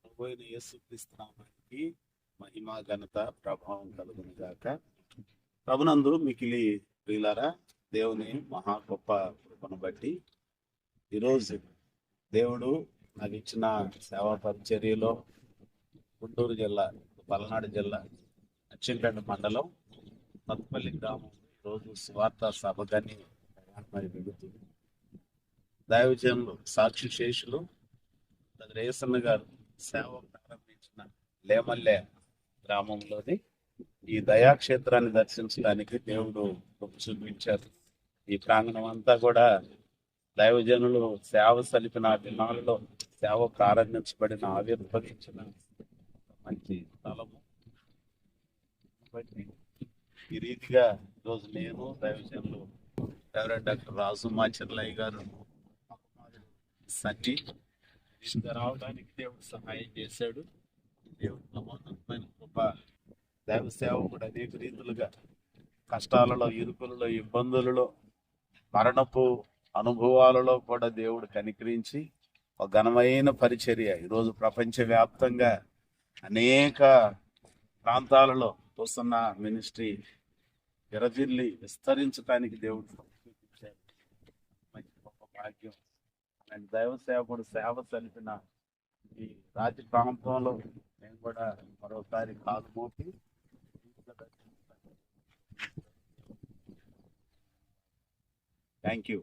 ప్రభువైన యేసుక్రీస్తు నామానికి మహిమ ఘనత ప్రభావం కలుగును గాక. ప్రభునందు మికిలి ప్రియులారా, దేవుని మహా గొప్ప కృపను బట్టి ఈరోజు దేవుడు నాకు ఇచ్చిన సేవా పరిచర్యలో గుంటూరు జిల్లా, పల్నాడు జిల్లా, అచ్చంపేట మండలం, కొత్తపల్లి గ్రామం ఈరోజు స్వార్థ సభగాని మరి వెళుతుంది. దైవజనులు సాక్షి శేషులు రేసన్న గారు సేవ ప్రారంభించిన లేమల్లె గ్రామంలోని ఈ దయాక్షేత్రాన్ని దర్శించడానికి దేవుడు కృప చూపించారు. ఈ ప్రాంగణం అంతా కూడా దైవజనులు సేవ సలిపిన దినాలలో సేవ ప్రారంభించబడిన ఆవిర్భవించిన మంచి స్థలము. ఈ రీతిగా ఈరోజు నేను దైవజనులు రెవరెండ్ డాక్టర్ రాజు మాచర్లయ్య గారు సన్ని రావడానికి దేవుడు సహాయం చేశాడు. దేవుడు నమ్మకమైన కృప. దైవ సేవకుడు అనేక రీతులుగా కష్టాలలో, ఇరుకులలో, ఇబ్బందులలో, మరణపు అనుభవాలలో కూడా దేవుడు కనికరించి ఒక ఘనమైన పరిచర్య ఈరోజు ప్రపంచవ్యాప్తంగా అనేక ప్రాంతాలలో వస్తున్న మినిస్ట్రీ విరజిల్లి విస్తరించడానికి దేవుడు చూపించాడు. మంచి గొప్ప భాగ్యం. అండ్ దైవ సేవకుడు సేవ సలిపిన ఈ రాజ్య ప్రాంతంలో నేను కూడా మరోసారి కాలు మోపి థ్యాంక్ యూ.